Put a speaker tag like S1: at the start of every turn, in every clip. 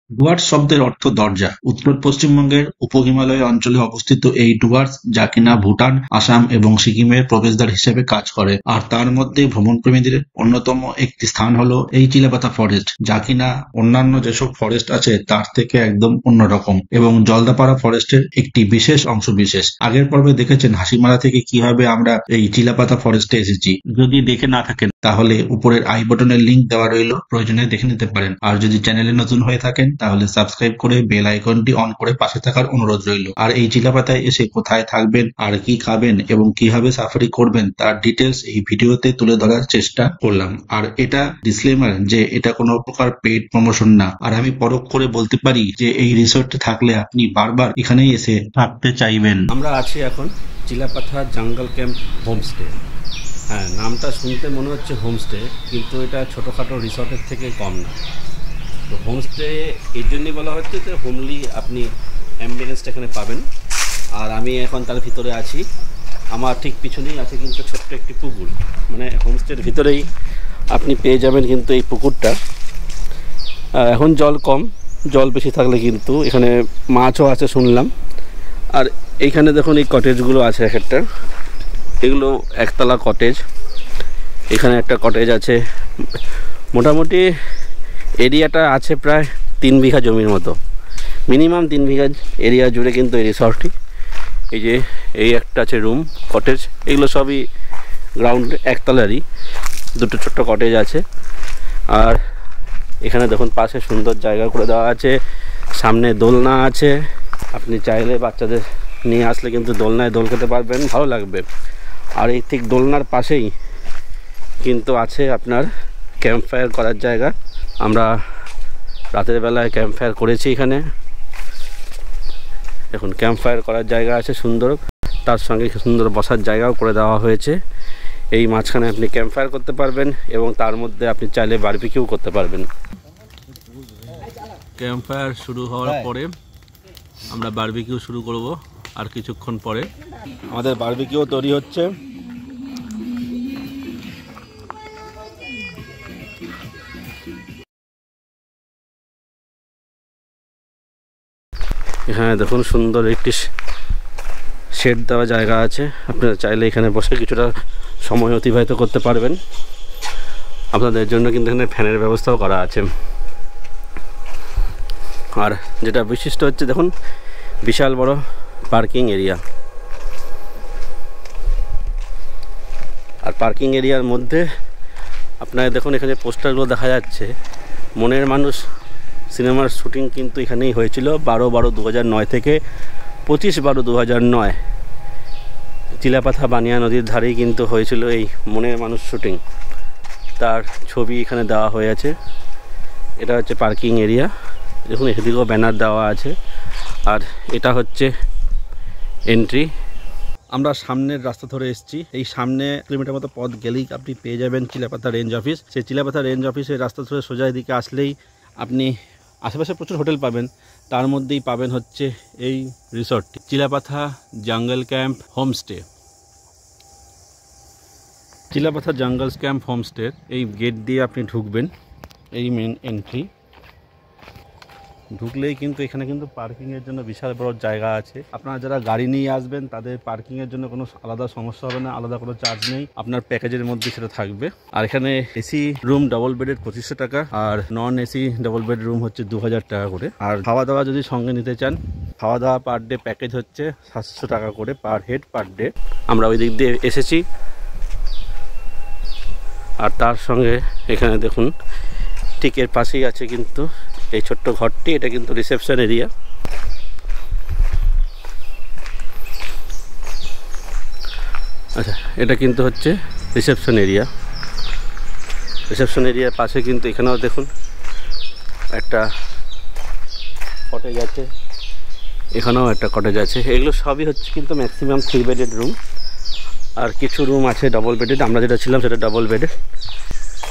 S1: ডুয়ার্স শব্দের অর্থ দরজা। উত্তর পশ্চিমবঙ্গের উপ-হিমালয় অঞ্চলে অবস্থিত এই ডুয়ার্স, যা কিনা ভুটান, আসাম এবং সিকিমের প্রবেশদ্বার হিসেবে কাজ করে, আর তার মধ্যে ভ্রমণপ্রেমীদের অন্যতম একটি স্থান হলো এই চিলাপাতা ফরেস্ট, যা কিনা অন্যান্য যেসব ফরেস্ট আছে তার থেকে একদম অন্যরকম এবং জলদাপাড়া ফরেস্টের একটি বিশেষ অংশ বিশেষ। আগের পর্বে দেখেছেন হাসিমারা থেকে কিভাবে আমরা এই চিলাপাতা ফরেস্টে এসেছি। যদি দেখে না থাকেন তাহলে উপরের আই বাটনের লিংক দেওয়া রইল, প্রয়োজনে দেখে নিতে পারেন। আর যদি চ্যানেলে নতুন হয়ে থাকেন তাহলে সাবস্ক্রাইব করে বেল আইকনটি অন করে পাশে থাকার অনুরোধ রইল। আর এই চিলাপাতায় এসে কোথায় থাকবেন আর কি খাবেন এবং কিভাবে সাফারি করবেন তার ডিটেলস এই ভিডিওতে তুলে ধরার চেষ্টা করলাম। আর এটা ডিসক্লেমার যে এটা কোনো প্রকার পেইড প্রমোশন না। আর আমি পরখ করে বলতে পারি যে এই রিসোর্টে থাকলে আপনি বারবার এখানেই এসে থাকতে চাইবেন।
S2: আমরা আছি এখন চিলাপাথা জঙ্গল ক্যাম্প হোমস্টে। হ্যাঁ, নামটা শুনতে মনে হচ্ছে হোমস্টে, কিন্তু এটা ছোটোখাটো রিসর্টের থেকে কম না। তো হোমস্টে এই জন্যই বলা হচ্ছে যে হোমলি আপনি অ্যাম্বিয়েন্সটা এখানে পাবেন। আর আমি এখন তার ভিতরে আছি। আমার ঠিক পিছনেই আছে কিন্তু ছোট্ট একটি পুকুর, মানে হোমস্টের ভিতরেই আপনি পেয়ে যাবেন কিন্তু এই পুকুরটা। এখন জল কম, জল বেশি থাকলে কিন্তু এখানে মাছও আছে শুনলাম। আর এইখানে দেখুন এই কটেজগুলো আছে এক একটা, এগুলো একতলা কটেজ। এখানে একটা কটেজ আছে, মোটামুটি এরিয়াটা আছে প্রায় 3 বিঘা জমির মতো, মিনিমাম 3 বিঘা এরিয়া জুড়ে কিন্তু এই রিসর্টটি। এই যে এই একটা আছে রুম কটেজ, এগুলো সবই গ্রাউন্ড একতলারই, দুটো ছোট্ট কটেজ আছে। আর এখানে দেখুন পাশে সুন্দর জায়গা করে দেওয়া আছে, সামনে দোলনা আছে, আপনি চাইলে বাচ্চাদের নিয়ে আসলে কিন্তু দোলনায় দোল খেতে পারবেন, ভালো লাগবে। আর এই ঠিক দোলনার পাশেই কিন্তু আছে আপনার ক্যাম্প ফায়ার করার জায়গা। আমরা রাতের বেলায় ক্যাম্প ফায়ার করেছি এখানে। এখন ক্যাম্প ফায়ার করার জায়গা আছে সুন্দর, তার সঙ্গে সুন্দর বসার জায়গাও করে দেওয়া হয়েছে। এই মাঝখানে আপনি ক্যাম্প ফায়ার করতে পারবেন এবং তার মধ্যে আপনি চাইলে বারবিকিউ করতে পারবেন। ক্যাম্প ফায়ার শুরু হওয়ার পরে আমরা বারবিকিউ শুরু করব আর কিছুক্ষণ পরে। আমাদের বারবিকিউ তৈরি হচ্ছে। এখানে দেখুন সুন্দর একটি শেড দেওয়া জায়গা আছে, আপনারা চাইলে এখানে বসে কিছুটা সময় অতিবাহিত করতে পারবেন। আপনাদের জন্য কিন্তু এখানে ফ্যানের ব্যবস্থাও করা আছে। আর যেটা বিশিষ্ট হচ্ছে দেখুন বিশাল বড় পার্কিং এরিয়া। আর পার্কিং এরিয়ার মধ্যে আপনারা দেখুন এখানে পোস্টারগুলো দেখা যাচ্ছে, মনের মানুষ সিনেমার শুটিং কিন্তু এখানেই হয়েছিল 12/12/2009 থেকে 25/12/2009। চিলাপাথা বানিয়া নদীর ধারেই কিন্তু হয়েছিল এই মনের মানুষ শুটিং, তার ছবি এখানে দেওয়া হয়ে আছে। এটা হচ্ছে পার্কিং এরিয়া, দেখুন এদিকেও ব্যানার দেওয়া আছে। আর এটা হচ্ছে এন্ট্রি। আমরা সামনের রাস্তা ধরে এসেছি, এই সামনে কিলোমিটার মতো পথ গেলেই আপনি পেয়ে যাবেন চিলাপাথা রেঞ্জ অফিস। সেই চিলাপাথা রেঞ্জ অফিসের রাস্তা ধরে সোজা দিকে আসলেই আপনি আশেপাশে প্রচুর হোটেল পাবেন, তার মধ্যেই পাবেন হচ্ছে এই রিসর্টটি, চিলাপাথা জঙ্গল ক্যাম্প হোমস্টে। চিলাপাথা জঙ্গল ক্যাম্প হোমস্টের এই গেট দিয়ে আপনি ঢুকবেন, এই মেন এন্ট্রি। ঢুকলেই কিন্তু এখানে কিন্তু পার্কিংয়ের জন্য বিশাল বড় জায়গা আছে। আপনারা যারা গাড়ি নিয়ে আসবেন তাদের পার্কিংয়ের জন্য কোনো আলাদা সমস্যা হবে না, আলাদা কোনো চার্জ নেই, আপনার প্যাকেজের মধ্যে সেটা থাকবে। আর এখানে এসি রুম ডবল বেডের 2500 টাকা, আর non AC double bed room হচ্ছে 2000 টাকা করে। আর খাওয়া দাওয়া যদি সঙ্গে নিতে চান, খাওয়া দাওয়া পার ডে প্যাকেজ হচ্ছে 700 টাকা করে পার হেড পার ডে। আমরা ওই দিক দিয়ে এসেছি। আর তার সঙ্গে এখানে দেখুন ঠিক এর পাশেই আছে কিন্তু এই ছোট্ট ঘরটি, এটা কিন্তু রিসেপশন এরিয়া। আচ্ছা, এটা কিন্তু হচ্ছে রিসেপশন এরিয়া। রিসেপশন এরিয়ার পাশে কিন্তু এখানেও দেখুন একটা কটেজ আছে, এখানেও একটা কটেজ আছে। এগুলো সবই হচ্ছে কিন্তু ম্যাক্সিমাম 3 বেডেড রুম, আর কিছু রুম আছে ডবল বেডেড। আমরা যেটা ছিলাম সেটা ডবল বেডেড।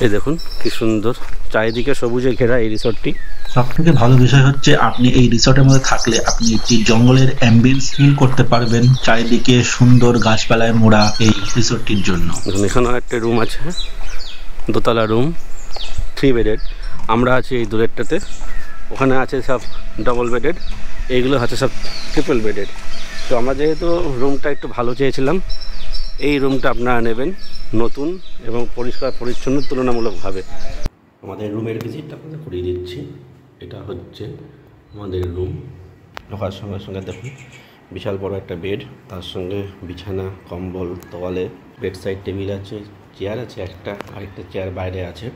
S2: এই দেখুন কি সুন্দর, চারিদিকে সবুজে ঘেরা এই রিসর্টটি।
S1: সবথেকে ভালো বিষয় হচ্ছে আপনি এই রিসর্টের মধ্যে থাকলে আপনি একটি জঙ্গলের অ্যাম্বিয়েন্স ফিল করতে পারবেন, চারিদিকে সুন্দর গাছপালায় মোড়া এই রিসর্টটির জন্য।
S2: এখানেও একটা রুম আছে, দোতলা রুম, 3 বেডেড। আমরা আছি এই দূরেরটাতে, ওখানে আছে সব ডবল বেডেড, এইগুলো আছে সব ট্রিপল বেডেড। তো আমরা যেহেতু রুমটা একটু ভালো চেয়েছিলাম, এই রুমটা আপনারা নেবেন নতুন এবং পরিষ্কার পরিচ্ছন্ন তুলনামূলকভাবে। আমাদের রুমের ভিজিটটা আপনাদের করিয়ে দিচ্ছি। এটা হচ্ছে আমাদের রুম। ঢোকার সঙ্গে সঙ্গে দেখুন বিশাল বড় একটা বেড, তার সঙ্গে বিছানা, কম্বল, তোয়ালে, বেড সাইড টেবিল আছে, চেয়ার আছে একটা, আরেকটা চেয়ার বাইরে আছে,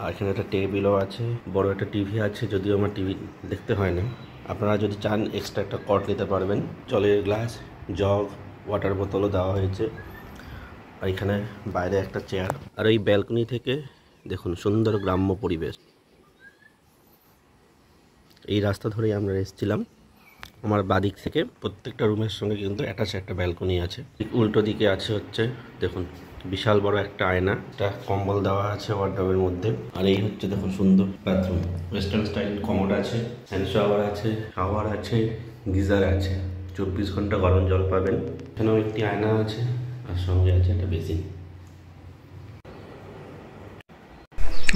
S2: আর এখানে একটা টেবিলও আছে, বড় একটা টিভি আছে, যদিও আমার টিভি দেখতে হয় না। আপনারা যদি চান এক্সট্রা একটা কট নিতে পারবেন। জলের গ্লাস, জগ, ওয়াটার বোতলও দেওয়া হয়েছে। আর এখানে বাইরে একটা চেয়ার, আর এই ব্যালকনি থেকে দেখুন সুন্দর গ্রাম্য পরিবেশ। এই রাস্তা ধরেই আমরা এসেছিলাম। আমার বাদিক থেকে প্রত্যেকটা রুমের সঙ্গে কিন্তু অ্যাটাচ একটা ব্যালকনি আছে। উল্টো দিকে আছে হচ্ছে দেখুন বিশাল বড় একটা আয়না, একটা কম্বল দেওয়া আছে ওয়ার্ডরোবের মধ্যে। আর এই হচ্ছে দেখুন সুন্দর বাথরুম, ওয়েস্টার্ন স্টাইল কমোড আছে, হ্যান্ড শাওয়ার আছে, শাওয়ার আছে, গিজার আছে, 24 ঘন্টা গরম জল পাবেন। এখানেও একটি আয়না আছে, আর সঙ্গে আছে একটা বেসিন।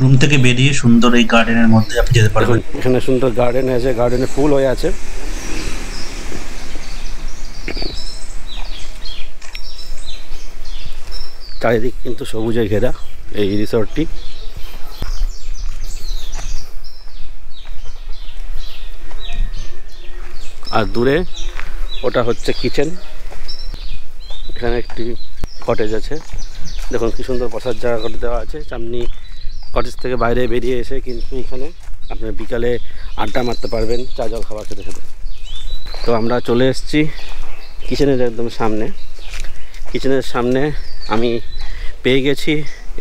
S1: রুম থেকে বেরিয়ে সুন্দর এই গার্ডেনের মধ্যে আপনি যেতে পারবেন।
S2: এখানে সুন্দর গার্ডেন আছে, গার্ডেনে ফুল হয়ে আছে। চারিদিক কিন্তু সবুজে ঘেরা এই রিসর্টটি। আর দূরে ওটা হচ্ছে কিচেন। এখানে একটি কটেজ আছে, দেখুন কি সুন্দর বসার জায়গা করে দেওয়া আছে। আপনি কটেজ থেকে বাইরে বেরিয়ে এসে কিন্তু এখানে আপনার বিকালে আড্ডা মারতে পারবেন, চা জল খাবার খেতে খেতে। তো আমরা চলে এসেছি কিচেনের একদম সামনে। কিচেনের সামনে আমি পেয়ে গেছি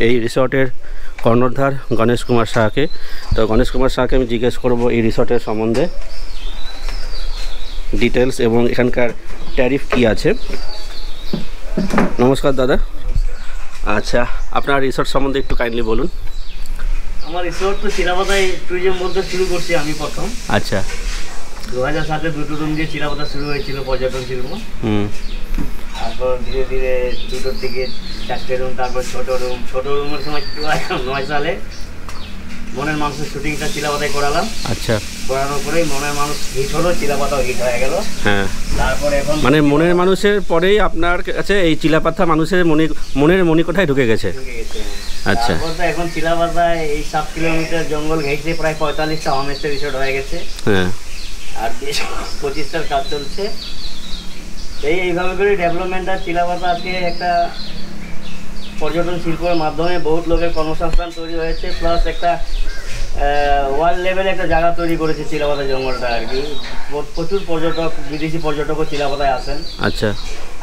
S2: এই রিসর্টের কর্ণধার গণেশ কুমার শাহকে। তো গণেশ কুমার শাহকে আমি জিজ্ঞেস করব এই রিসর্টের সম্বন্ধে ডিটেলস এবং এখানকার ট্যারিফ কি আছে। নমস্কার দাদা। আচ্ছা, আপনার রিসর্ট সম্বন্ধে একটু কাইন্ডলি বলুন।
S3: আমার রিসর্ট তো চিলাপাতায় ট্যুরিজম বলতে শুরু করছি আমি প্রথম।
S2: আচ্ছা,
S3: 2007-এ 2টো রুম দিয়ে চিলাপাতা শুরু হয়েছিল পর্যটন শিল্প। তারপর ধীরে ধীরে 2টোর থেকে 4টে রুম, তারপর ছোট রুমের সময় 2009 সালে মনের মানুষের শুটিংটা চিলাপাতায় করালাম।
S2: আচ্ছা,
S3: করানোর পরেই মনের মানুষ হিট হলো, চিলাপাতাও হিট হয়ে গেল।
S2: হ্যাঁ,
S3: তারপরে এখন
S2: মানে মনের মানুষের পরেই আপনার কাছে এই চিলাপাতা মানুষের মনের মণিকোঠায় ঢুকে গেছে। আচ্ছা,
S3: তারপর তো এখন চিলাপাতায় এই 7 কিলোমিটার জঙ্গল ঘেঁষে প্রায় 45টা হোমস্টে রিসর্ট হয়ে গেছে।
S2: হ্যাঁ,
S3: আর 25টার কাজ চলছে। এইভাবে করে ডেভেলপমেন্ট। আর চিলাপাতা আজকে একটা পর্যটন শিল্পের মাধ্যমে বহুত লোকের কর্মসংস্থান তৈরি হয়েছে, প্লাস একটা ওয়ার্ল্ড লেভেলে একটা জায়গা তৈরি করেছে চিলাপাতা জঙ্গলটা আর কি। প্রচুর পর্যটক, বিদেশি পর্যটকও চিলাপাতায় আসেন।
S2: আচ্ছা,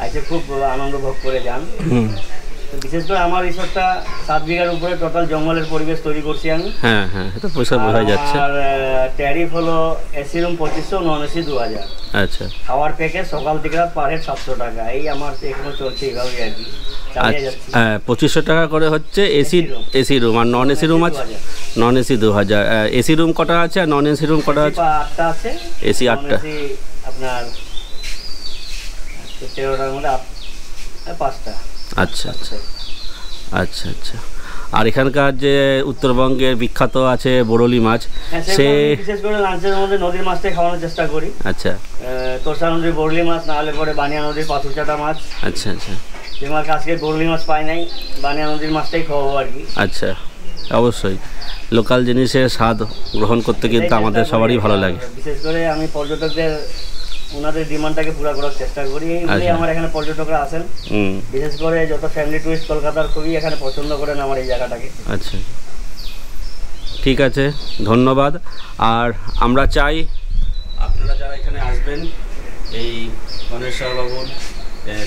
S3: এসে খুব আনন্দ ভোগ করে যান। বিশেষ করে আমার রিসর্টটা 7 বিঘার উপরে টোটাল জঙ্গলের পরিবেশ তৈরি করছি আমি।
S2: হ্যাঁ হ্যাঁ, এটা পয়সা বোঝা যাচ্ছে।
S3: আর ট্যারিফ হলো এসি রুম 2500, নন এসি 2000।
S2: আচ্ছা,
S3: খাওয়ার প্যাকেজ সকাল থেকে রাত পার হেড 700 টাকা। এই আমার এখনো চলছে এইভাবে আর কি, চালিয়ে যাচ্ছি।
S2: হ্যাঁ, 2500 টাকা করে হচ্ছে এসি রুম, আর নন এসি রুম আছে। Non AC 2000। এসি রুম কটা আছে আর নন এসি রুম কটা আছে?
S3: 8টা আছে।
S2: এসি 8টা,
S3: আপনার 13টার মধ্যে 5টা।
S2: আচ্ছা আচ্ছা আচ্ছা আচ্ছা। আর এখানকার যে উত্তরবঙ্গের বিখ্যাত আছে বরলি মাছ, সে
S3: বিশেষ করে লাঞ্চের মধ্যে নদীর মাছটাই খাওয়ানোর চেষ্টা করি।
S2: আচ্ছা,
S3: তোরসা নদীর বরলি মাছ, না হলে পরে বানিয়া নদীর পাথরচাটা মাছ।
S2: আচ্ছা আচ্ছা।
S3: যে মাছ আজকে বরলি মাছ পাই নাই, বানিয়া নদীর মাছটাই খাওয়াবো আর কি।
S2: আচ্ছা, অবশ্যই লোকাল জিনিসের স্বাদ গ্রহণ করতে কিন্তু আমাদের সবারই ভালো লাগে।
S3: বিশেষ করে আমি পর্যটকদের ওনাদের ডিমান্ডটাকে পুরো করার চেষ্টা করি। এই আমার এখানে পর্যটকরা আসেন, বিশেষ করে যত ফ্যামিলি টুরিস্ট কলকাতার খুবই এখানে পছন্দ করেন আমার এই জায়গাটাকে।
S2: আচ্ছা, ঠিক আছে, ধন্যবাদ। আর আমরা চাই আপনারা যারা এখানে আসবেন এই গণেশ শাহ ভবন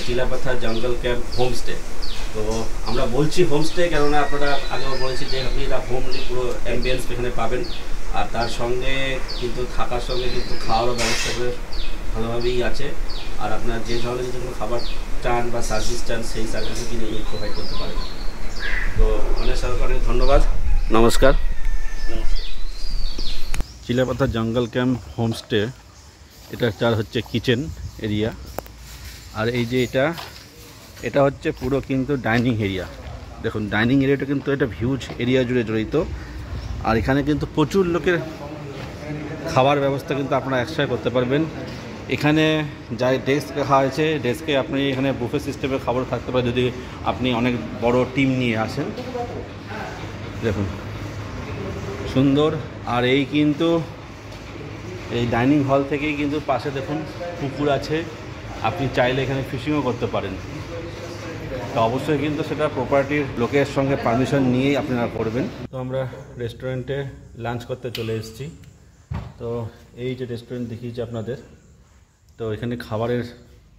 S2: চিলাপাথা জঙ্গল ক্যাম্প হোমস্টে, তো আমরা বলছি হোমস্টে কেননা আপনারা আগেও বলেছি যে আপনি এটা হোমলি পুরো অ্যাম্বিয়েন্স এখানে পাবেন। আর তার সঙ্গে কিন্তু থাকার সঙ্গে কিন্তু খাওয়ারও ব্যবস্থা করে ভালোভাবেই আছে। আর আপনার যে ধরনের যদি কোনো খাবার চান বা সার্ভিস চান, সেই সার্ভিসও কিন্তু প্রোভাইড করতে পারেন। তো অনেক সরকারের ধন্যবাদ, নমস্কার। চিলাপাথা জঙ্গল ক্যাম্প হোমস্টে, এটা তার হচ্ছে কিচেন এরিয়া। আর এই যে এটা হচ্ছে পুরো কিন্তু ডাইনিং এরিয়া। দেখুন ডাইনিং এরিয়াটা কিন্তু এটা হিউজ এরিয়া জুড়ে জড়িত। আর এখানে কিন্তু প্রচুর লোকের খাবার ব্যবস্থা কিন্তু আপনারা একসাথে করতে পারবেন। এখানে যাই ডেস্ক রাখা হয়েছে, ডেস্কে আপনি এখানে বুফে সিস্টেমের খাবার থাকতে পারে যদি আপনি অনেক বড় টিম নিয়ে আসেন। দেখুন সুন্দর। আর এই কিন্তু এই ডাইনিং হল থেকেই কিন্তু পাশে দেখুন পুকুর আছে, আপনি চাইলে এখানে ফিশিংও করতে পারেন। তো অবশ্যই কিন্তু সেটা প্রপার্টির লোকের সঙ্গে পারমিশন নিয়েই আপনারা করবেন। তো আমরা রেস্টুরেন্টে লাঞ্চ করতে চলে এসেছি। তো এই যে রেস্টুরেন্ট দেখিয়েছি আপনাদের, তো এখানে খাবারের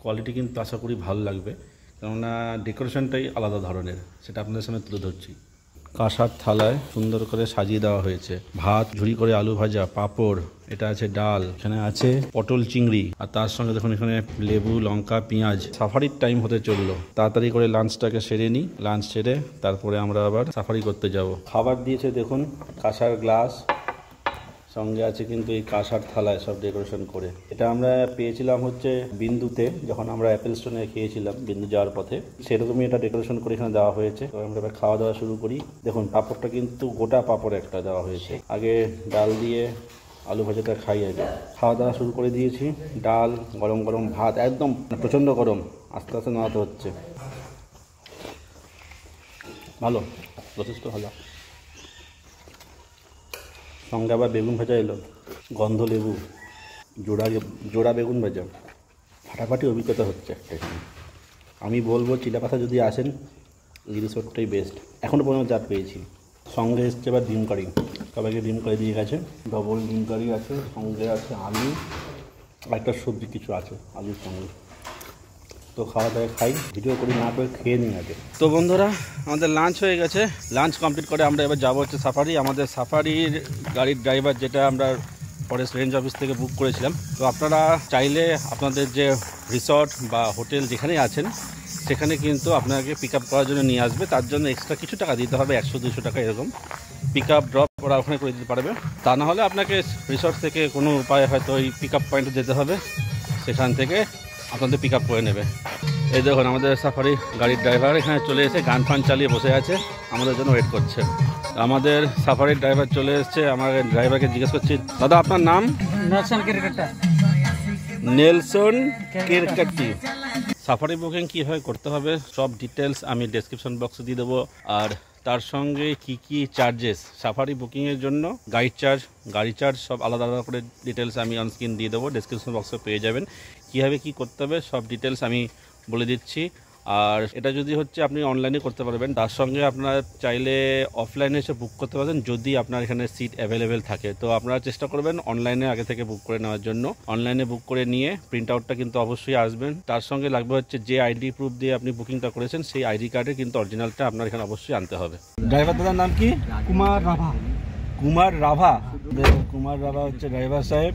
S2: কোয়ালিটি কিন্তু আশা করি ভালো লাগবে, কেননা ডেকোরেশনটাই আলাদা ধরনের, সেটা আপনাদের সামনে তুলে ধরছি। কাঁসার থালায় সুন্দর করে সাজিয়ে দেওয়া হয়েছে, ভাত, ঝুরি করে আলু ভাজা, পাঁপড়, এটা আছে ডাল, এখানে আছে পটল চিংড়ি, আর তার সঙ্গে দেখুন এখানে লেবু, লঙ্কা, পেঁয়াজ। সাফারির টাইম হতে চললো, তাড়াতাড়ি করে লাঞ্চটাকে সেরে নিই। লাঞ্চ সেরে তারপরে আমরা আবার সাফারি করতে যাব। খাবার দিয়েছে দেখুন কাঁসার গ্লাস, সঙ্গে আছে কিন্তু এই কাঁসার থালায় সব ডেকোরেশন করে। এটা আমরা পেয়েছিলাম হচ্ছে বিন্দুতে, যখন আমরা অ্যাপেল স্টোনে খেয়েছিলাম বিন্দু যাওয়ার পথে, সেরকমই এটা ডেকোরেশন করে এখানে দেওয়া হয়েছে। তো আমরা এবার খাওয়া দাওয়া শুরু করি। দেখুন পাঁপড়টা কিন্তু গোটা পাঁপড় একটা দেওয়া হয়েছে, আগে ডাল দিয়ে আলু ভাজাটা খাই। আগে খাওয়া দাওয়া শুরু করে দিয়েছি। ডাল, গরম গরম ভাত, একদম প্রচণ্ড গরম, আস্তে আস্তে নাড়াতে হচ্ছে। ভালো, যথেষ্ট ভালো। সঙ্গে আবার বেগুন ভাজা এলো, গন্ধ লেবু, জোড়া বেগুন ভাজা, ফাটাফাটি অভিজ্ঞতা হচ্ছে একটা। আমি বলবো চিলাপাথা যদি আসেন এই রিসোর্টটাই বেস্ট এখনও পর্যন্ত যা পেয়েছি। সঙ্গে এসছে এবার ডিম কারি, সবাইকে ডিম কারি দিয়ে গেছে, ডবল ডিম কারি আছে, সঙ্গে আছে আলু আর একটা সবজি কিছু আছে আলুর সঙ্গে। তো খাওয়া দাওয়া খাই, ভিডিও করি না করে খেয়ে নিই আগে। তো বন্ধুরা আমাদের লাঞ্চ হয়ে গেছে, লাঞ্চ কমপ্লিট করে আমরা এবার যাবো হচ্ছে সাফারি। আমাদের সাফারির গাড়ির ড্রাইভার যেটা আমরা ফরেস্ট রেঞ্জ অফিস থেকে বুক করেছিলাম। তো আপনারা চাইলে আপনাদের যে রিসর্ট বা হোটেল যেখানেই আছেন সেখানে কিন্তু আপনাকে পিক আপ করার জন্য নিয়ে আসবে, তার জন্য এক্সট্রা কিছু টাকা দিতে হবে, 100-200 টাকা এরকম। পিক আপ ড্রপ ওরা ওখানে করে দিতে পারবে। তা না হলে আপনাকে রিসর্ট থেকে কোনো উপায়ে হয়তো ওই পিক আপ পয়েন্টে যেতে হবে, সেখান থেকে আপনাদের পিক আপ করে নেবে। এই দেখুন আমাদের সাফারি গাড়ির ড্রাইভার এখানে চলে এসে গান ফান চালিয়ে বসে আছে, আমাদের জন্য ওয়েট করছে। আমাদের সাফারির ড্রাইভার চলে এসছে, আমার ড্রাইভারকে জিজ্ঞেস করছি, দাদা আপনার নাম? নেলসন কেরকাট্টি। সাফারি বুকিং কীভাবে করতে হবে সব ডিটেলস আমি ডেসক্রিপশন বক্সে দিয়ে দেবো। আর তার সঙ্গে কি চার্জেস সাফারি বুকিংয়ের জন্য, গাড়ি চার্জ সব আলাদা আলাদা করে ডিটেলস আমি অনস্ক্রিন দিয়ে দেবো, ডেসক্রিপশন বক্সে পেয়ে যাবেন। কীভাবে কী করতে হবে সব ডিটেলস আমি বলে দিচ্ছি। আর এটা যদি হচ্ছে আপনি অনলাইনে করতে পারবেন, তার সঙ্গে আপনারা চাইলে অফলাইনে এসে বুক করতে পারবেন যদি আপনার এখানে সিট অ্যাভেলেবেল থাকে। তো আপনারা চেষ্টা করবেন অনলাইনে আগে থেকে বুক করে নেওয়ার জন্য। অনলাইনে বুক করে নিয়ে প্রিন্ট আউটটা কিন্তু অবশ্যই আসবেন। তার সঙ্গে লাগবে হচ্ছে যে আইডি প্রুফ দিয়ে আপনি বুকিংটা করেছেন সেই আইডি কার্ডের কিন্তু অরিজিনালটা আপনার এখানে অবশ্যই আনতে হবে। ড্রাইভার দাদার নাম কি? কুমার রাভা। কুমার রাভা হচ্ছে ড্রাইভার সাহেব।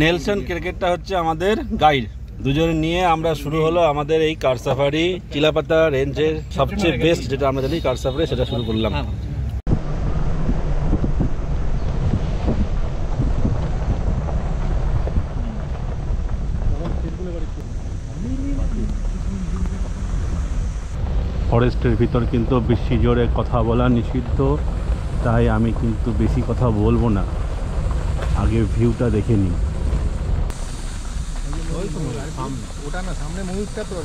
S2: নেলসন ক্রিকেটটা হচ্ছে আমাদের গাইড। দুজনে নিয়ে আমরা শুরু হলো আমাদের এই কার সাফারি, চিলাপাতা রেঞ্জের সবচেয়ে বেস্ট যেটা আমরা জানি কার সাফারি, সেটা শুরু করলাম। ফরেস্টের ভিতর কিন্তু বেশি জোরে কথা বলা নিষিদ্ধ, তাই আমি কিন্তু বেশি কথা বলবো না, আগে ভিউটা দেখে নিই।
S4: ওটা না সামনে ময়ূরটা তো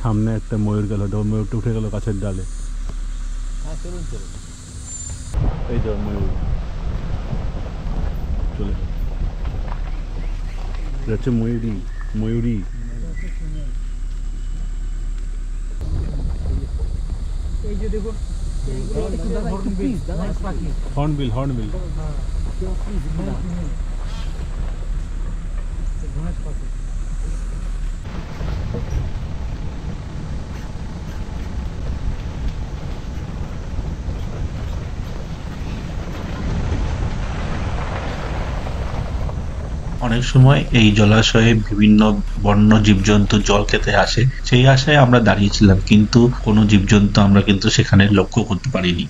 S2: সামনে একটা ময়ূর গেল, ময়ূরটা উঠে গেল গাছের ডালে। এই তো ময়ূর চলে যাচ্ছে, ময়ূরী।
S4: এই যে দেখুন
S2: হর্নবিল
S1: অনেক সময় এই জলাশয়ে বিভিন্ন বন্য জীবজন্তু জল খেতে আসে, সেই আশায় আমরা দাঁড়িয়েছিলাম, কিন্তু কোনো জীবজন্তু আমরা কিন্তু সেখানে লক্ষ্য করতে পারিনি।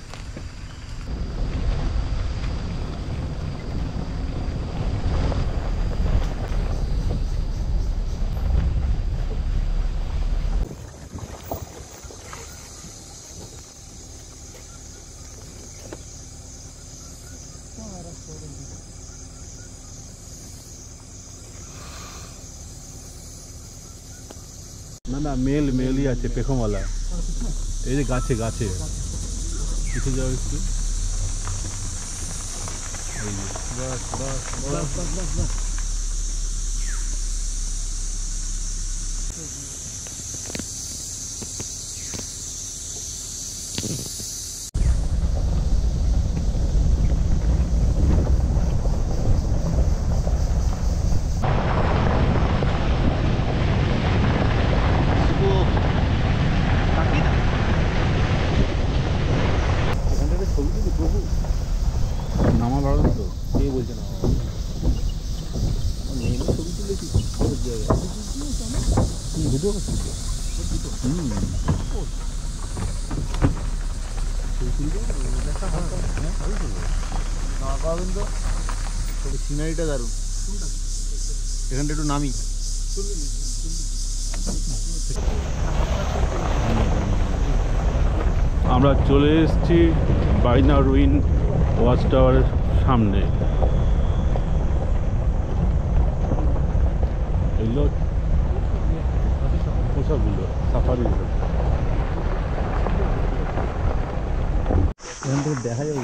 S5: না না মেলই আছে পেখমওয়ালা এই যে গাছে গাছে কিছু যাও একটু বাস বাস বাস বাস বাস নামা বাড়ানো তো কে বলছে না ছবি তুলেছি খবর জায়গায় ভিডিও করছি সিনারিটা দারুণ এখানটা একটু নামি আমরা চলে এসেছি বাইনা রুইন ওয়াচ টাওয়ারের সামনে এগুলো পোশাকগুলো সাফারি দেখা যাবে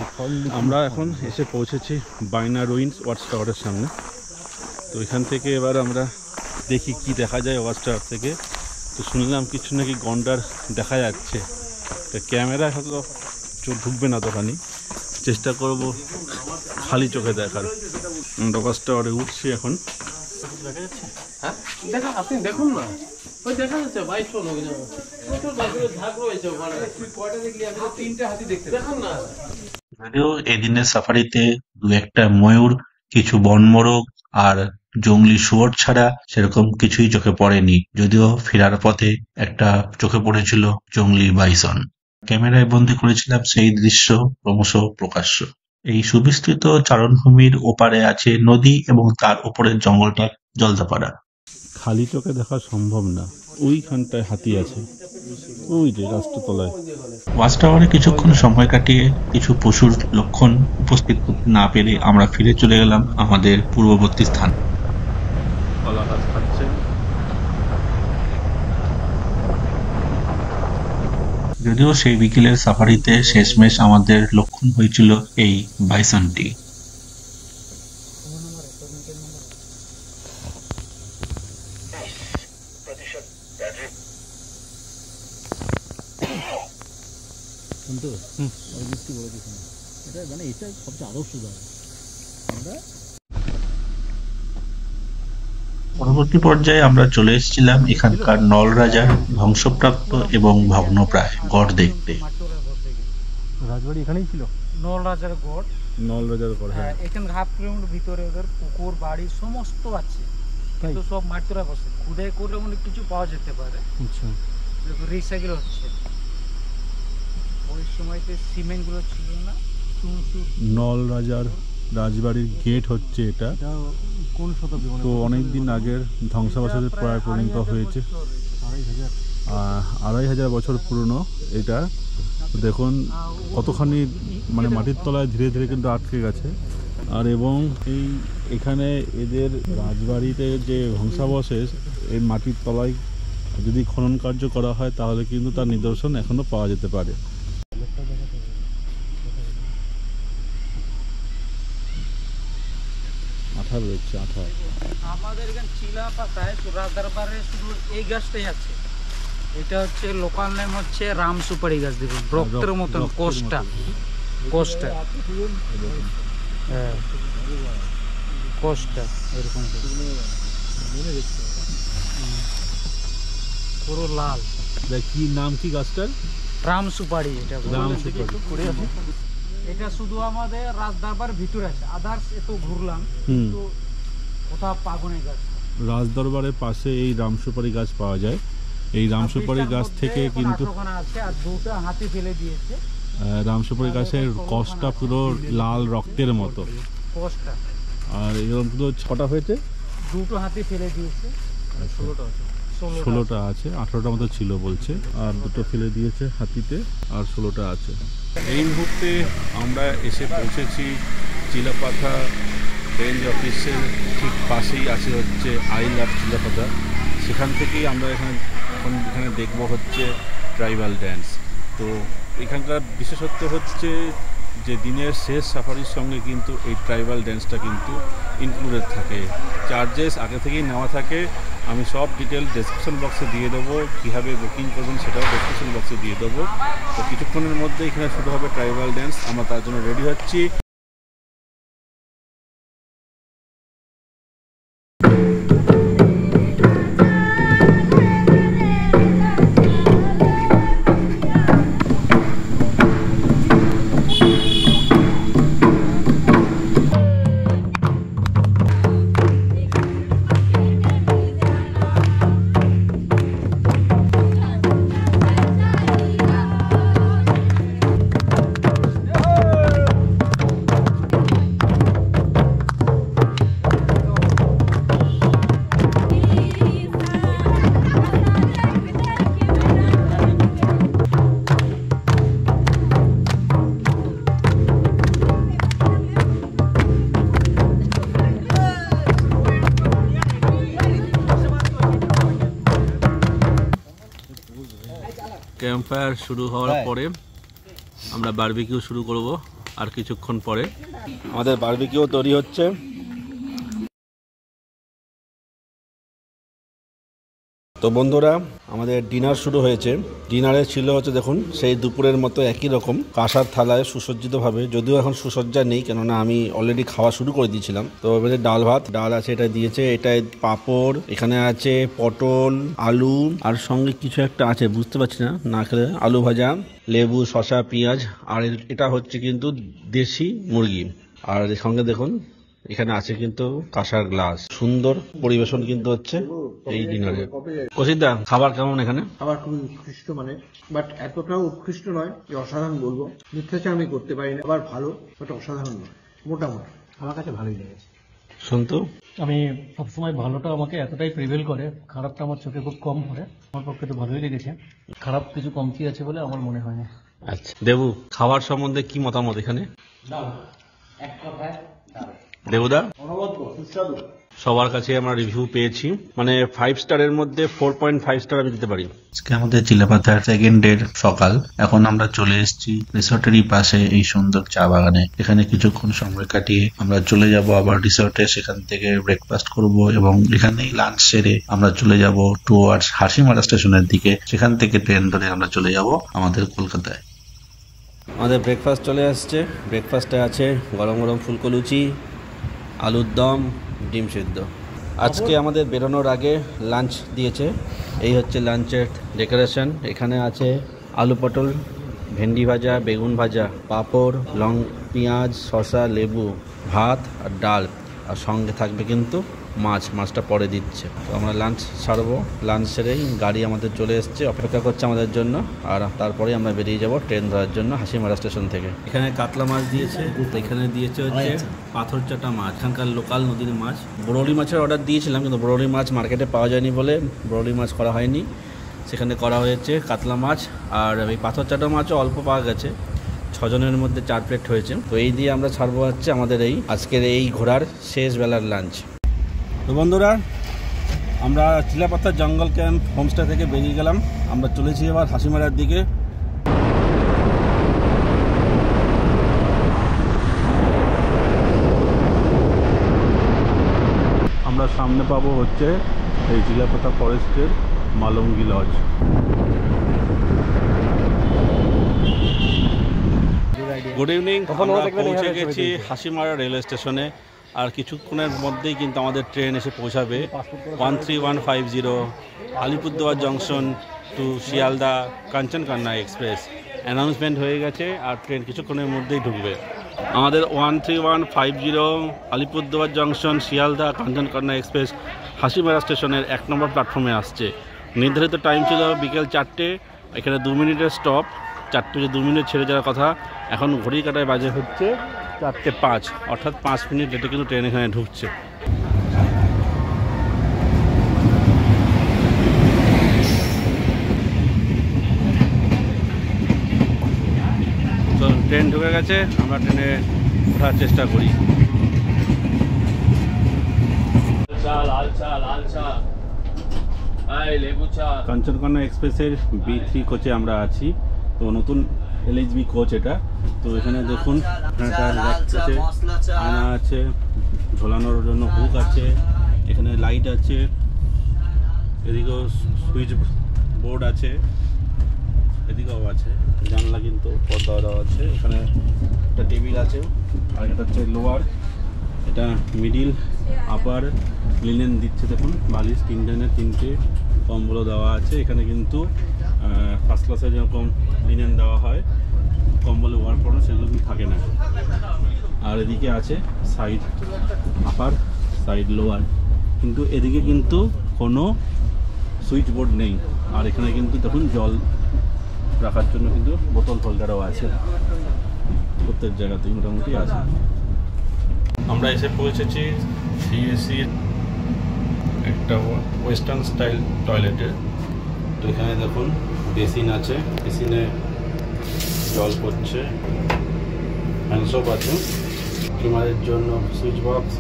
S5: আমরা এখন এসে পৌঁছেছি বাইনা রুইন্স ওয়াচ টাওয়ারের সামনে তো এখান থেকে এবার আমরা দেখি কি দেখা যায় ওয়াচ টাওয়ার থেকে তো শুনলাম কিছু নাকি গন্ডার দেখা যাচ্ছে তো ক্যামেরা হয়তো চোখ ঢুকবে না তখনই চেষ্টা করব খালি চোখে দেখার ওয়াচ টাওয়ারে উঠছি এখন
S6: দেখা যাচ্ছে হ্যাঁ দেখা আপনি দেখুন না ওই দেখা যাচ্ছে ভাই চলো প্রচুর বাইকের ঝাঁক রয়েছে ওখানে তুই কয়টা দেখলি আমি তো 3টে হাতি দেখতে দেখুন না
S1: যদিও এদিনের সাফারিতে দু একটা ময়ূর কিছু বনমোরগ আর জংলি শুয়োর ছাড়া সেরকম কিছুই চোখে পড়েনি যদিও ফেরার পথে একটা চোখে পড়েছিল জংলি বাইসন ক্যামেরায় বন্দি করেছিলাম সেই দৃশ্য ক্রমশ প্রকাশ্য এই সুবিস্তৃত চারণভূমির ওপারে আছে নদী এবং তার উপরের জঙ্গলটা জলদাপাড়া
S5: খালি চোখে দেখা সম্ভব না ওইখানটায় হাতি আছে ওই যে রাস্তাতলায়
S1: ওয়াচ টাওয়ারে কিছুক্ষণ সময় কাটিয়ে কিছু পশুর লক্ষণ উপস্থিত করতে না পেরে আমরা ফিরে চলে গেলাম আমাদের পূর্ববর্তী স্থান
S5: কলা গাছ খাচ্ছে
S1: যদিও সেই বিকেলের সাফারিতে শেষমেশ আমাদের লক্ষণ হয়েছিল এই বাইসনটি
S5: এটা মানে এটা সবচেয়ে আদর্শ জায়গা আমরা
S1: পরবর্তী পর্যায়ে আমরা চলে এসেছিলাম এখানকার নলরাজার ধ্বংসপ্রাপ্ত এবং ভগ্নপ্রায় গড় দেখতে
S5: রাজবাড়ি এখানেই ছিল
S4: নলরাজার গড়
S5: নলরাজার পর হ্যাঁ
S4: এখানে হাফ কিলোমিটার ভিতরে ওদের পুকুর বাড়ি সমস্ত আছে কিন্তু সব মাটিরা বসে খুদাই করলে অনেক কিছু পাওয়া যেতে পারে
S5: আচ্ছা
S4: রিসাইকেল হচ্ছে ওই সময়তে সিমেন্টগুলো ছিল না
S5: নলরাজার রাজবাড়ির গেট হচ্ছে এটা কোন শতাব্দী তো অনেক দিন আগের ধ্বংসাবশেষে প্রায় পরিণত হয়েছে 2500 বছর পুরনো এটা দেখুন কতখানি মানে মাটির তলায় ধীরে ধীরে কিন্তু আটকে গেছে আর এবং এখানে এদের রাজবাড়িতে যে ধ্বংসাবশেষ এই মাটির তলায় যদি খনন কার্য করা হয় তাহলে কিন্তু তার নিদর্শন এখনো পাওয়া যেতে পারে আঠা রয়েছে আঠা
S4: আমাদের এখানে চিলা পাতায় তো রাজদরবারে শুধু এই গাছটাই আছে এটা হচ্ছে লোকাল নেম হচ্ছে রাম সুপারি গাছ দেখুন রক্তের মতন কোষটা হ্যাঁ কোষটা এরকম পুরো লাল
S5: কি নাম কি গাছটার
S4: রাম সুপারি এটা
S5: রাম সুপারি
S4: এটা শুধু আমাদের রাজদরবার ভিতরে আছে আদার্স এত ঘুরলাম কিন্তু কোথাও পাগনে গাছ
S5: রাজদরবারের পাশে এই রামসুপারি গাছ পাওয়া যায় এই রামসুপারি গাছ থেকে কিন্তু
S4: আছে আর দুটো হাতি ফেলে দিয়েছে
S5: রামসুপারি গাছের কষটা পুরো লাল রক্তের মতো
S4: কষটা
S5: আর এরকম পুরো 6টা হয়েছে
S4: দুটো হাতি ফেলে দিয়েছে
S5: 16টা আছে 18টার মতো ছিল বলছে আর দুটো ফেলে দিয়েছে হাতিতে আর 16টা আছে এই মুহূর্তে আমরা এসে পৌঁছেছি চিলাপাথা রেঞ্জ অফিসের ঠিক পাশেই আছে হচ্ছে আই লাভ চিলাপাথা সেখান থেকেই আমরা এখানে এখন এখানে দেখবো হচ্ছে ট্রাইবাল ড্যান্স। তো এখানকার বিশেষত্ব হচ্ছে যে দিনের শেষ সাফারির সঙ্গে কিন্তু এই ট্রাইবাল ড্যান্সটা কিন্তু ইনক্লুডেড থাকে, চার্জেস আগে থেকেই নেওয়া থাকে। আমি সব ডিটেল ডেসক্রিপশন বক্সে দিয়ে দেবো, কীভাবে বুকিং করবেন সেটাও ডেসক্রিপশন বক্সে দিয়ে দেবো। তো কিছুক্ষণের মধ্যে এখানে শুরু হবে ট্রাইবাল ড্যান্স, আমরা তার জন্য রেডি হচ্ছি। ক্যাম্পফায়ার শুরু হওয়ার পরে আমরা বারবিকিউ শুরু করব আর কিছুক্ষণ পরে। আমাদের বারবিকিউ তৈরি হচ্ছে। তো বন্ধুরা, আমাদের ডিনার শুরু হয়েছে। ডিনারে ছিল হচ্ছে দেখুন সেই দুপুরের মতো একই রকম কাঁসার থালায় সুসজ্জিতভাবে, যদিও এখন সুসজ্জা নেই কেননা আমি অলরেডি খাওয়া শুরু করে দিয়েছিলাম। তো এবারে ডাল ভাত, ডাল আছে, এটা দিয়েছে, এটাই পাঁপড়, এখানে আছে পটল, আলু, আর সঙ্গে কিছু একটা আছে বুঝতে পারছি না, না খেলে আলু ভাজা, লেবু, শসা, পেঁয়াজ, আর এটা হচ্ছে কিন্তু দেশি মুরগি। আর সঙ্গে দেখুন এখানে আছে কিন্তু কাঁসার গ্লাস। সুন্দর পরিবেশন কিন্তু হচ্ছে এই ডিনারে। কৌশিকদা, খাবার কেমন এখানে?
S7: খাবার খুবই উৎকৃষ্ট, মানে বাট এতটাও উৎকৃষ্ট নয় যে অসাধারণ বলবো। মিথ্যাচার আমি করতে পারি না, আবার ভালো বাট অসাধারণ নয়, মোটামুটি আমার কাছে ভালোই লেগেছে।
S5: শুনতো
S8: আমি সবসময় ভালোটা আমাকে এতটাই প্রিভেল করে, খারাপটা আমার চোখে খুব কম পড়ে। আমার পক্ষে তো ভালোই লেগেছে, খারাপ কিছু কমতি আছে বলে আমার মনে হয় না।
S5: আচ্ছা দেবু, খাবার সম্বন্ধে কি মতামত এখানে? দেবুদা, সবার কাছে আমরা রিভিউ পেয়েছি, মানে 5 স্টারের মধ্যে 4.5 স্টার আমি দিতে পারি।
S1: আজকে আমাদের চিলাপাথার সেকেন্ড ডে সকাল। এখন আমরা চলে এসেছি রিসোর্টেরই পাশে এই সুন্দর চা বাগানে। এখানে কিছুক্ষণ সময় কাটিয়ে আমরা চলে যাব আবার রিসোর্টে, সেখান থেকে ব্রেকফাস্ট করব এবং এখানেই লাঞ্চ সেরে আমরা চলে যাব টুয়ার্ডস হাসিমারা স্টেশনের দিকে। সেখান থেকে ট্রেন ধরে আমরা চলে যাব আমাদের কলকাতায়।
S2: আমাদের ব্রেকফাস্ট চলে আসছে। ব্রেকফাস্টে আছে গরম গরম ফুলকো লুচি, আলুর দম, ডিম সিদ্ধ। আজকে আমাদের বেরোনোর আগে লাঞ্চ দিয়েছে। এই হচ্ছে লাঞ্চের ডেকোরেশন। এখানে আছে আলু পটল, ভেন্ডি ভাজা, বেগুন ভাজা, পাঁপড়, পেঁয়াজ, শসা, লেবু, ভাত আর ডাল, আর সঙ্গে থাকবে কিন্তু মাছটা পরে দিচ্ছে। তো আমরা লাঞ্চ সারবো। লাঞ্চ সেরেই গাড়ি আমাদের চলে এসছে, অপেক্ষা করছে আমাদের জন্য, আর তারপরে আমরা বেরিয়ে যাব ট্রেন ধরার জন্য হাসিমারা স্টেশন থেকে। এখানে কাতলা মাছ দিয়েছে, তো এখানে দিয়েছে হচ্ছে পাথর চাটা মাছ, এখানকার লোকাল নদীর মাছ। বরলি মাছের অর্ডার দিয়েছিলাম কিন্তু বরলি মাছ মার্কেটে পাওয়া যায়নি বলে বরলি মাছ করা হয়নি, সেখানে করা হয়েছে কাতলা মাছ। আর এই পাথর চাটা মাছও অল্প পাওয়া গেছে, 6 জনের মধ্যে 4 প্লেট হয়েছে। তো এই দিয়ে আমরা ছাড়বো হচ্ছে আমাদের এই আজকের এই ঘোরার শেষ বেলার লাঞ্চ। তো বন্ধুরা, আমরা চিলাপাথা জঙ্গল ক্যাম্প হোমস্টে থেকে বেরিয়ে গেলাম। আমরা চলেছি এবার হাসিমারার দিকে।
S5: আমরা সামনে পাবো হচ্ছে এই চিলাপাথা ফরেস্টের মালঙ্গি লজ। Good evening. আমরা পৌঁছে গেছি হাসিমারা রেলওয়ে স্টেশনে, আর কিছুক্ষণের মধ্যেই কিন্তু আমাদের ট্রেন এসে পৌঁছাবে 13150 Alipurduar junction to Sealdah Kanchankanya express. Announcement হয়ে গেছে আর ট্রেন কিছুক্ষণের মধ্যেই ঢুকবে। আমাদের 13150 আলিপুরদুয়ার জংশন শিয়ালদা কাঞ্চনকন্যা এক্সপ্রেস হাসিমারা স্টেশনের 1 নম্বর প্ল্যাটফর্মে আসছে। নির্ধারিত টাইম ছিল বিকেল 4টে, এখানে 2 মিনিটের স্টপ। 4টে যে 2 মিনিট ছেড়ে যাওয়ার কথা, এখন ঘড়ি কাটায় বাজে হচ্ছে 4:05, অর্থাৎ 5 মিনিট লেটে কিন্তু ট্রেন এখানে ঢুকছে। তো ট্রেন ঢুকে গেছে, আমরা ট্রেনে ওঠার চেষ্টা করি। কাঞ্চনকন্যা এক্সপ্রেসের B3 কোচে আমরা আছি। তো নতুন LHB কোচ এটা। তো এখানে দেখুন আয়না আছে, ঝোলানোর জন্য হুক আছে, এখানে লাইট আছে, এদিকেও সুইচ বোর্ড আছে, এদিকেও আছে, জানলা কিন্তু পর্দা দেওয়া আছে, এখানে একটা টেবিল আছে, আর এটা হচ্ছে লোয়ার, এটা মিডিল, আপার লিনেন দিচ্ছে দেখুন, বালিশ তিনটে কম্বলও দেওয়া আছে। এখানে কিন্তু ফার্স্ট ক্লাসে যেরকম লিনেন দেওয়া হয় কম্বলে ওয়ার পড়ো সেগুলো কিন্তু থাকে না। আর এদিকে আছে সাইড আপার, সাইড লোয়ার, কিন্তু এদিকে কিন্তু কোনো সুইচ বোর্ড নেই। আর এখানে কিন্তু দেখুন জল রাখার জন্য কিন্তু বোতল হোল্ডারও আছে, প্রত্যেক জায়গাতেই মোটামুটি আছে। আমরা এসে পৌঁছেছি CAC-র একটা ওয়েস্টার্ন স্টাইল টয়লেটে। তো এখানে দেখুন বেসিন আছে, বেসিনে জল পড়ছে, হ্যান্ডসোপ আছে, ফিমারের জন্য সুইচ বক্স,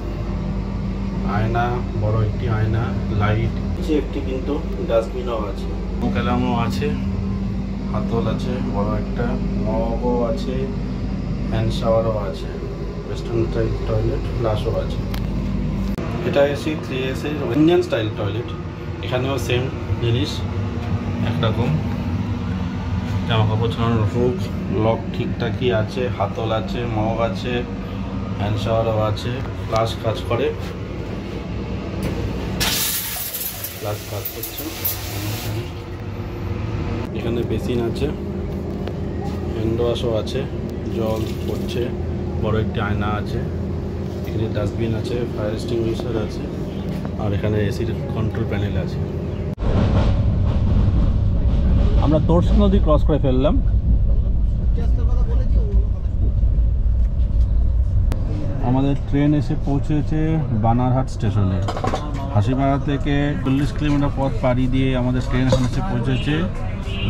S5: আয়না, বড় একটি আয়না, লাইট, একটি কিন্তু ডাস্টবিনও আছে, ক্যালামও আছে, হাতল আছে, বড় একটা মগও আছে, হ্যান্ড শাওয়ারও আছে, ওয়েস্টার্ন স্টাইল টয়লেট, ফ্লাশও আছে। এটা এসে 3S-এর ইন্ডিয়ান স্টাইল টয়লেট। এখানেও সেম জিনিস, একরকম জামা কাপড় ছাড়ানোর হুক, লক ঠিকঠাকই আছে, হাতল আছে, মগ আছে, হ্যান্ড শাওয়ারও আছে, ফ্লাশ কাজ করে, ফ্লাশ কাজ করছে। এখানে বেসিন আছে, হ্যান্ড ওয়াশও আছে, জল পড়ছে, বড় একটি আয়না আছে, এখানে ডাস্টবিন আছে, ফায়ার এক্সটিংগুইশার আছে, আর এখানে এসির কন্ট্রোল প্যানেল আছে। আমরা তোরসা নদী ক্রস করে ফেললাম। আমাদের ট্রেন এসে পৌঁছেছে বানারহাট স্টেশনে। হাসিমারা থেকে 40 কিলোমিটার পথ পাড়ি দিয়ে আমাদের ট্রেন এখন এসে পৌঁছেছে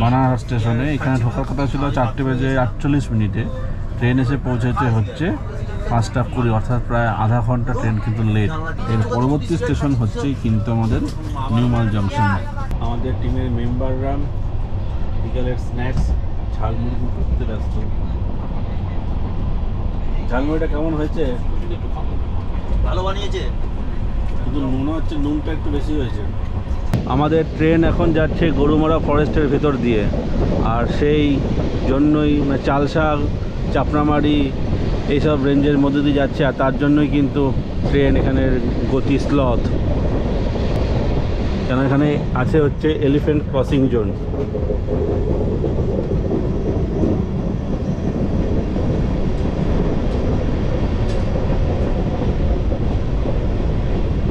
S5: বানারহাট স্টেশনে। এখানে ঢোকার কথা ছিল 4:48, ট্রেন এসে পৌঁছেছে হচ্ছে 5:20, অর্থাৎ প্রায় আধা ঘন্টা ট্রেন কিন্তু লেট। এর পরবর্তী স্টেশন হচ্ছে কিন্তু আমাদের নিউমাল জংশন। আমাদের টিমের মেম্বাররা বিকালের স্ন্যাক্স ঝালমুড়ি করতে ব্যস্ত। ঝালমুড়িটা কেমন হয়েছে?
S3: ভালো বানিয়েছে,
S5: কিন্তু মনে হচ্ছে নুনটা একটু বেশি হয়েছে। আমাদের ট্রেন এখন যাচ্ছে গরুমারা ফরেস্টের ভেতর দিয়ে, আর সেই জন্যই চালশাগ, চাপড়ামারি এইসব রেঞ্জের মধ্যে দিয়ে যাচ্ছে, আর তার জন্যই কিন্তু ট্রেন এখানের গতি স্লথ, কেন এখানে আছে হচ্ছে এলিফ্যান্ট ক্রসিং জোন।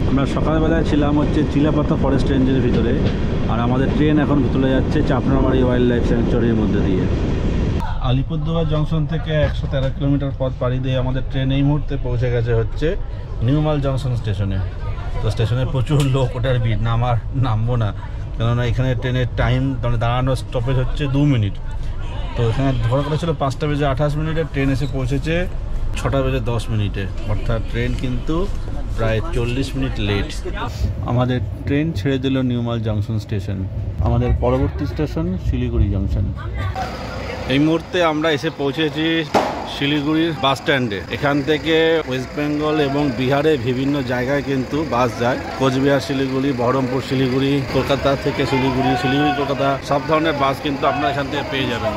S5: আমরা সকালবেলায় ছিলাম হচ্ছে চিলাপাতা ফরেস্ট রেঞ্জের ভিতরে, আর আমাদের ট্রেন এখন ভিতরে যাচ্ছে চাপড়ামারি ওয়াইল্ড লাইফ স্যাংচুয়ারির মধ্যে দিয়ে। আলিপুরদুয়ার জংশন থেকে 113 কিলোমিটার পথ পাড়ি দিয়ে আমাদের ট্রেন এই মুহূর্তে পৌঁছে গেছে হচ্ছে নিউমাল জংশন স্টেশনে। তো স্টেশনে প্রচুর লোক, ওটার ভিড়, নামবো না, কেননা এখানে ট্রেনের টাইম দাঁড়ানোর স্টপেজ হচ্ছে 2 মিনিট। তো এখানে ধরা কথা ছিল 5:28, ট্রেন এসে পৌঁছেছে 6:10, অর্থাৎ ট্রেন কিন্তু প্রায় 40 মিনিট লেট। আমাদের ট্রেন ছেড়ে দিল নিউমাল জংশন স্টেশন। আমাদের পরবর্তী স্টেশন শিলিগুড়ি জংশন। এই মুহূর্তে আমরা এসে পৌঁছেছি শিলিগুড়ির বাস স্ট্যান্ডে। এখান থেকে ওয়েস্ট বেঙ্গল এবং বিহারে বিভিন্ন জায়গায় কিন্তু বাস যায়, কোচবিহার শিলিগুড়ি, বহরমপুর শিলিগুড়ি, কলকাতা থেকে শিলিগুড়ি, শিলিগুড়ি কলকাতা, সব ধরনের বাস কিন্তু আপনারা এখান থেকে পেয়ে যাবেন।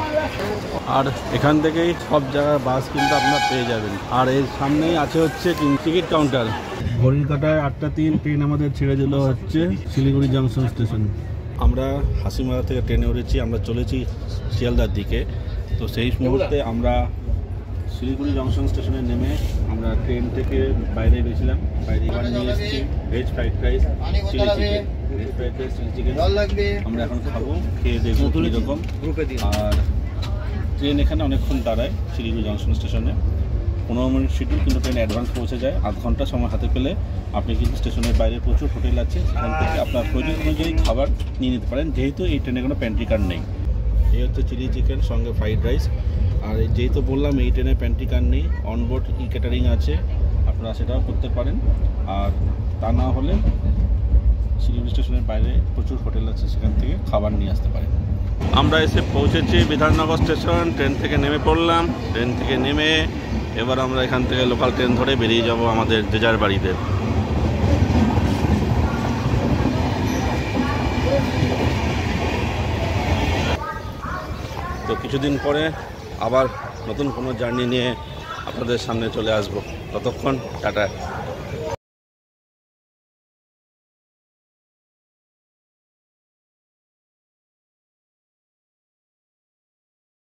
S5: আর এখান থেকেই সব জায়গার বাস কিন্তু আপনারা পেয়ে যাবেন। আর এর সামনেই আছে হচ্ছে টিকিট কাউন্টার। ঘড়ির কাঁটায় 8:03, ট্রেন আমাদের ছেড়ে দিল হচ্ছে শিলিগুড়ি জংশন স্টেশন। আমরা হাসিমারা থেকে ট্রেনে উঠেছি, আমরা চলেছি শিয়ালদার দিকে। তো সেই মুহূর্তে আমরা শিলিগুড়ি জংশন স্টেশনে নেমে আমরা ট্রেন থেকে বাইরে গেছিলাম। বাইরে এবার নিয়ে এসেছি veg fried rice, chilli chicken, veg fried rice, chilli chicken আমরা এখন খাবো, খেয়ে দেখবো কীরকম। আর ট্রেন এখানে অনেকক্ষণ দাঁড়ায় শিলিগুড়ি জংশন স্টেশনে, 15 মিনিট শিডিউল, কিন্তু ট্রেন অ্যাডভান্স পৌঁছে যায়। আধ ঘন্টা সময় হাতে পেলে আপনি কিন্তু স্টেশনের বাইরে প্রচুর হোটেল আছে, সেখান থেকে আপনার প্রয়োজন অনুযায়ী খাবার নিয়ে নিতে পারেন, যেহেতু এই ট্রেনে কোনো প্যান্ট্রি কার নেই। এই হচ্ছে চিলি চিকেন সঙ্গে ফ্রাইড রাইস। আর যেহেতু বললাম এই ট্রেনে প্যান্ট্রি কার নেই, অনবোর্ড ক্যাটারিং আছে, আপনারা সেটাও করতে পারেন। আর তা না হলে শিলিগুড়ি স্টেশনের বাইরে প্রচুর হোটেল আছে, সেখান থেকে খাবার নিয়ে আসতে পারেন। আমরা এসে পৌঁছেছি বিধাননগর স্টেশন। ট্রেন থেকে নেমে পড়লাম। ট্রেন থেকে নেমে এবার আমরা এখান থেকে লোকাল ট্রেন ধরে বেরিয়ে যাব আমাদের যে যার বাড়িতে। তো কিছুদিন পরে আবার নতুন কোনো জার্নি নিয়ে আপনাদের সামনে চলে আসব। ততক্ষণ টাটা।